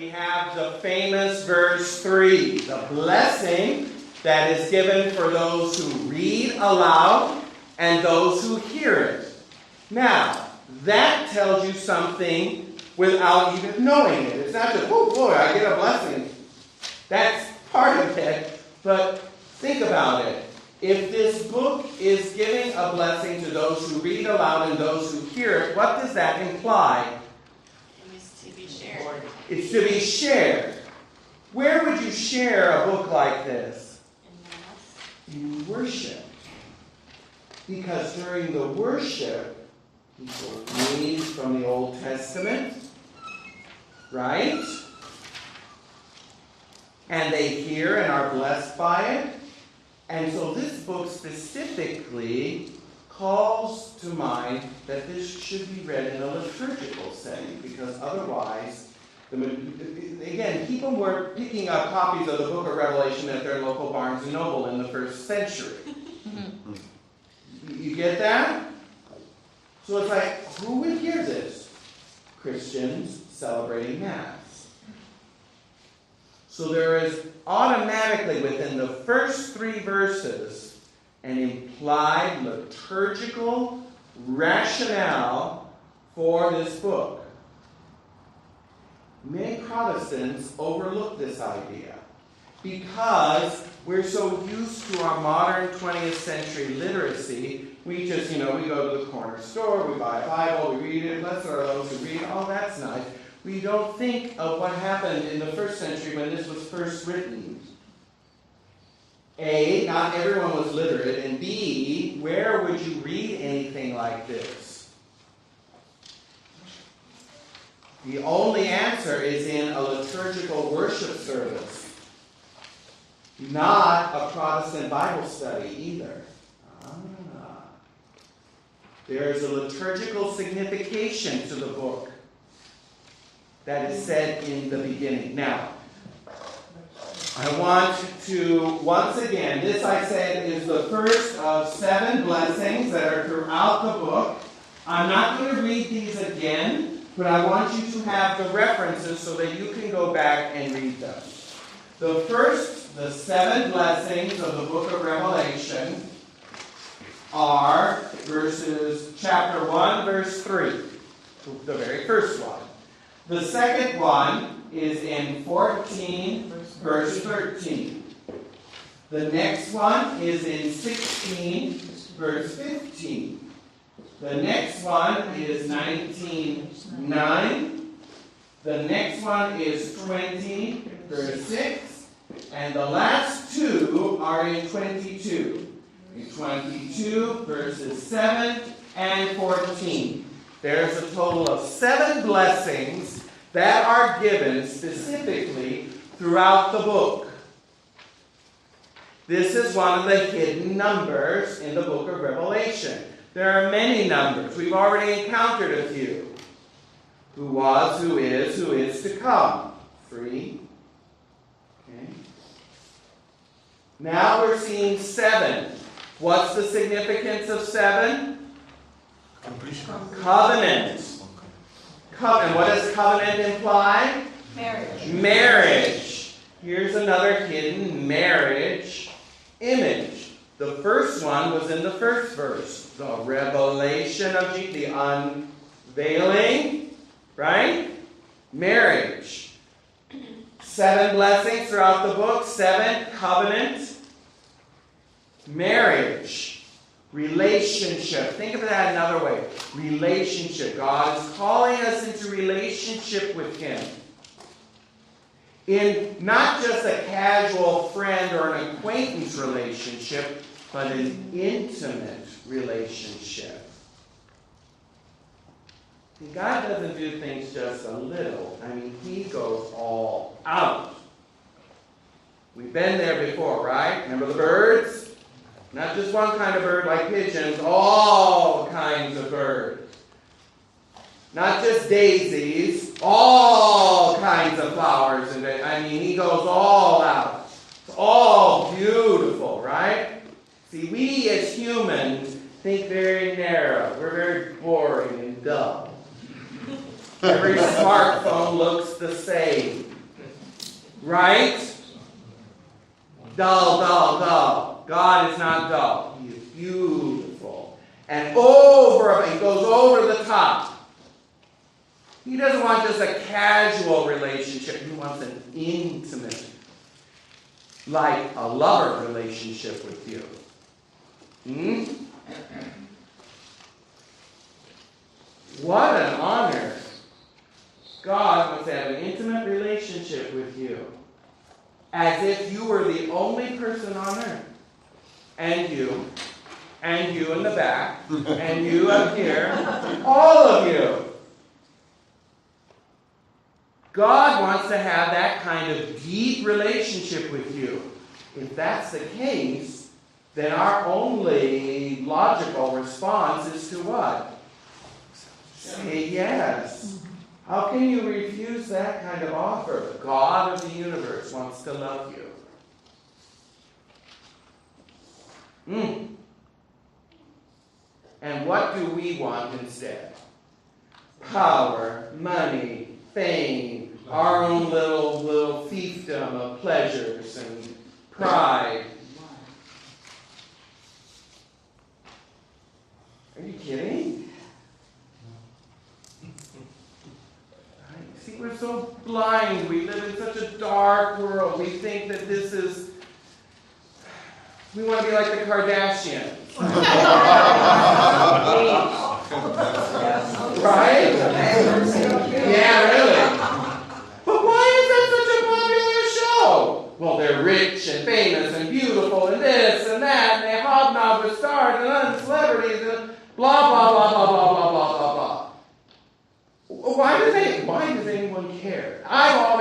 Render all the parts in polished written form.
we have the famous verse 3, the blessing that is given for those who read aloud and those who hear it. Now, that tells you something without even knowing it. It's not just, oh boy, I get a blessing. That's part of it, but think about it. If this book is giving a blessing to those who read aloud and those who hear it, what does that imply? It's to be shared. It's to be shared. Where would you share a book like this? In worship. Because during the worship, people read from the Old Testament, right? And they hear and are blessed by it. And so this book specifically calls to mind that this should be read in a liturgical setting, because otherwise, again, people were picking up copies of the book of Revelation at their local Barnes & Noble in the first century. You get that? So it's like, who would hear this? Christians celebrating Mass. So there is automatically within the first 3 verses an implied liturgical rationale for this book. Many Protestants overlook this idea because we're so used to our modern 20th century literacy. We just, we go to the corner store, we buy a Bible, we read it, blessed are those who read. Oh, that's nice. We don't think of what happened in the first century when this was first written. A, not everyone was literate, and B, where would you read anything like this? The only answer is in a liturgical worship service, not a Protestant Bible study either. There is a liturgical signification to the book that is said in the beginning. Now, I want to, once again, this I said is the first of 7 blessings that are throughout the book. I'm not going to read these again, but I want you to have the references so that you can go back and read them. The first, the 7 blessings of the book of Revelation are chapter 1, verse 3, the very first one. The second one is in 14, verse 13. The next one is in 16, verse 15. The next one is 19:9. The next one is 20, verse 6. And the last 2 are in 22. In 22, verses 7 and 14. There's a total of 7 blessings that are given specifically throughout the book. This is one of the hidden numbers in the book of Revelation. There are many numbers. We've already encountered a few. Who was, who is to come. 3. Okay. Now we're seeing 7. What's the significance of 7? Covenant. And what does covenant imply? Marriage. Here's another hidden marriage image. The first one was in the first verse. The revelation of Jesus, the unveiling, right? Marriage. 7 blessings throughout the book. 7, covenant. Marriage. Relationship. Think of that another way. Relationship. God is calling us into relationship with Him. In not just a casual friend or an acquaintance relationship, but an intimate relationship. See, God doesn't do things just a little. He goes all out. We've been there before, right? Remember the birds? Not just one kind of bird like pigeons, all kinds of birds. Not just daisies, all kinds of flowers. He goes all out. It's all beautiful, right? See, we as humans think very narrow. We're very boring and dull. Every smartphone looks the same. Right? Dull, dull, dull. God is not dull. He is beautiful. And he goes over the top. He doesn't want just a casual relationship. He wants an intimate, like a lover relationship with you. What an honor. God wants to have an intimate relationship with you. As if you were the only person on earth. And you in the back, and you up here, all of you. God wants to have that kind of deep relationship with you. If that's the case, then our only logical response is to what? Say yes. How can you refuse that kind of offer? The God of the universe wants to love you. And what do we want instead? Power, money, fame, our own little fiefdom of pleasures and pride. Are you kidding? See, we're so blind. We live in such a dark world. We think that we want to be like the Kardashians. Right? Yeah, really. But why is that such a popular show? Well, they're rich and famous and beautiful and this and that, and they hobnob with stars and other celebrities and blah, blah, blah, blah, blah, blah, blah, blah, blah. Why does anyone care? I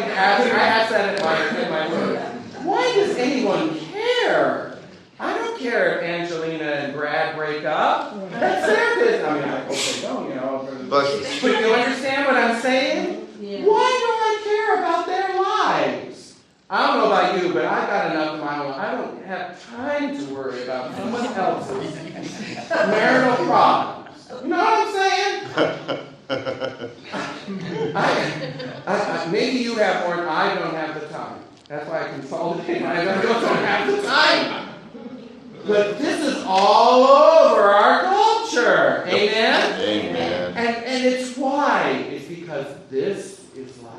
have said it in my word. Why does anyone care? I don't care if Angelina and Brad break up. That's their business. I mean, I hope they don't, But you understand what I'm saying? Yeah. Why do I care about their lives? I don't know about you, but I've got enough of my own. I don't have time to worry about someone else's marital problems. You know what I'm saying? Maybe you have more, and I don't have the time. That's why I consolidate. I don't have the time. But this is all over our culture. Amen? Amen. And it's why. It's because this is life.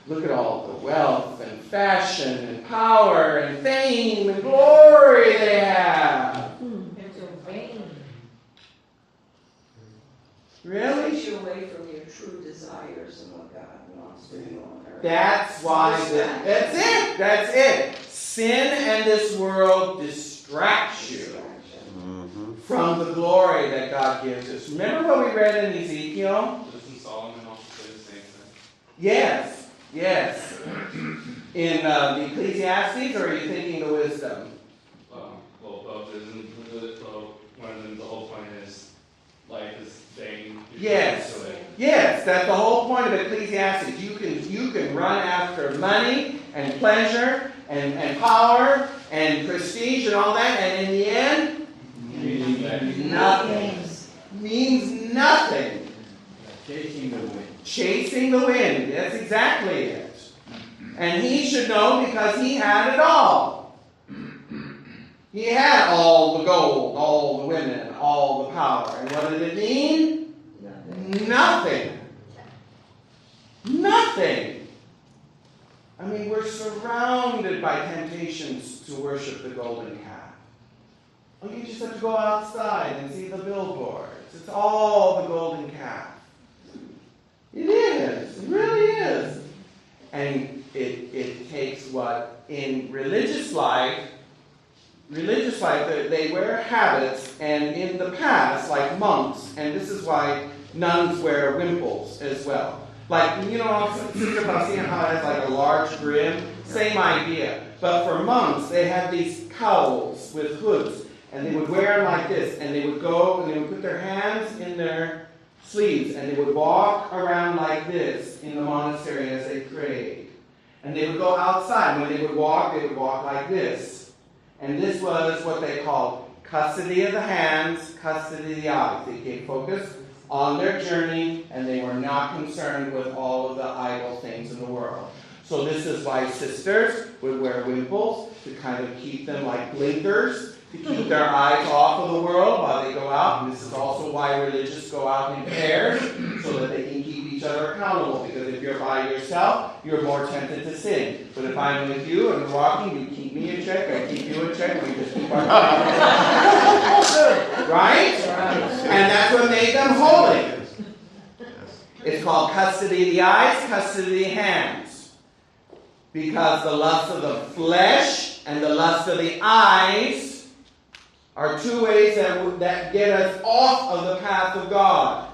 Look at all the wealth and fashion and power and fame and glory they have. They're so vain. Really? Takes you away from your true desires and what God wants to do on earth. That's why. That's it. Sin and this world distracts you from the glory that God gives us. Remember what we read in Ezekiel? Doesn't Solomon also say the same thing? Yes. In the Ecclesiastes, or are you thinking the wisdom? Well, both isn't one of them. The whole point is life is vain. Yes, that's the whole point of Ecclesiastes. You can run after money and pleasure and power and prestige and all that, and in the end, nothing. Means nothing. Chasing the wind. That's exactly it. And he should know because he had it all. He had all the gold, all the women, all the power. And what did it mean? Nothing. I mean, we're surrounded by temptations to worship the golden calf. Oh, you just have to go outside and see the billboards. It's all the golden calf. It is. It really is. And it takes what? In religious life, they wear habits, and in the past, like monks, and this is why nuns wear wimples as well. Like, Sister Faustina, how it has like a large brim? Same idea. But for monks, they had these cowls with hoods, and they would wear them like this, and they would go, and they would put their hands in their sleeves, and they would walk around like this in the monastery as they prayed. And they would go outside. When they would walk like this. And this was what they called custody of the hands, custody of the eyes. They gave focus on their journey, and they were not concerned with all of the idle things in the world. So this is why sisters would wear wimples to kind of keep them like blinkers, to keep their eyes off of the world while they go out. And this is also why religious go out in pairs, so that they can keep each other accountable. Because if you're by yourself, you're more tempted to sin. But if I'm with you and we're walking, you keep me in check, I keep you in check, and we just keep our right? And that's what made them holy. It's called custody of the eyes, custody of the hands. Because the lust of the flesh and the lust of the eyes are two ways that get us off of the path of God.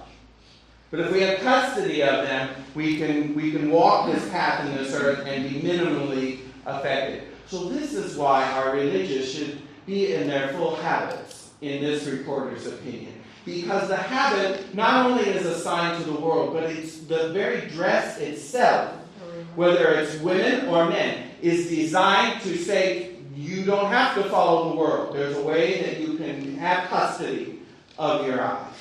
But if we have custody of them, we can walk this path in this earth and be minimally affected. So this is why our religious should be in their full habits, in this reporter's opinion. Because the habit not only is a sign to the world, but it's the very dress itself, whether it's women or men, is designed to say, you don't have to follow the world. There's a way that you can have custody of your eyes.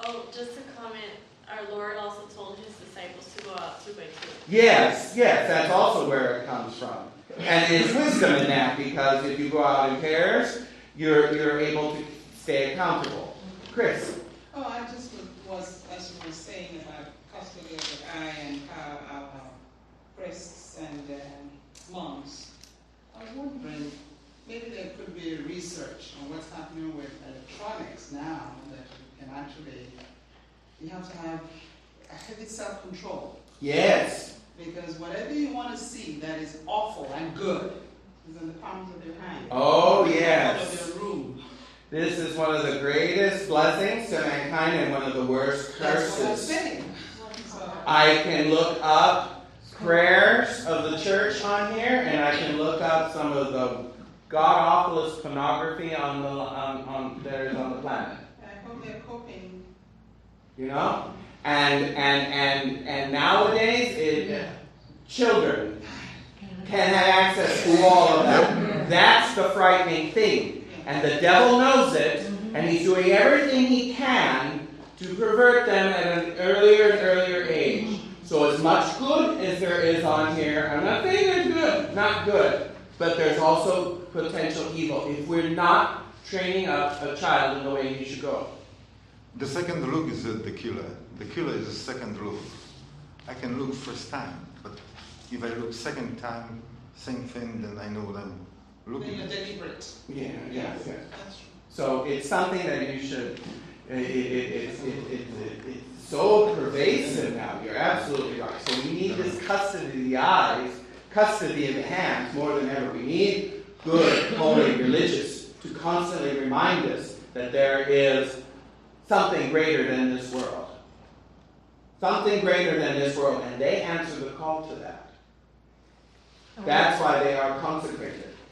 Oh, just to comment, our Lord also told his disciples to go out 2 by 2. Yes, that's also where it comes from. And there's wisdom in that, because if you go out in pairs, you're able to stay accountable. Chris? Oh, I just was, as you were saying about custody of the eye and how our priests and monks, I was wondering, maybe there could be research on what's happening with electronics now, that you can actually, you have to have a heavy self-control. Yes. Because whatever you want to see that is awful and good is in the palms of your hand. Oh, In the yes. palm of your room. This is one of the greatest blessings to mankind and one of the worst That's what I'm curses. saying. So, I can look up prayers of the church on here, and I can look up some of the god-awfulest pornography on that is on the planet. I hope they're coping. You know? And nowadays, children can have access to all of that. That's the frightening thing. And the devil knows it, and he's doing everything he can to pervert them at an earlier and earlier age. So as much good as there is on here, I'm not saying there's good, not good, but there's also potential evil if we're not training up a child in the way he should go. The second look is the killer. The killer is the second look. I can look first time, but if I look second time, same thing, then I know what I'm looking Then at. you're deliberate. Yeah. That's true. So it's something that you should, it's so pervasive now, you're absolutely right. So we need this custody of the eyes, custody of the hands more than ever. We need good, holy, religious to constantly remind us that there is something greater than this world. Something greater than this world, and they answer the call to that. That's why they are consecrated.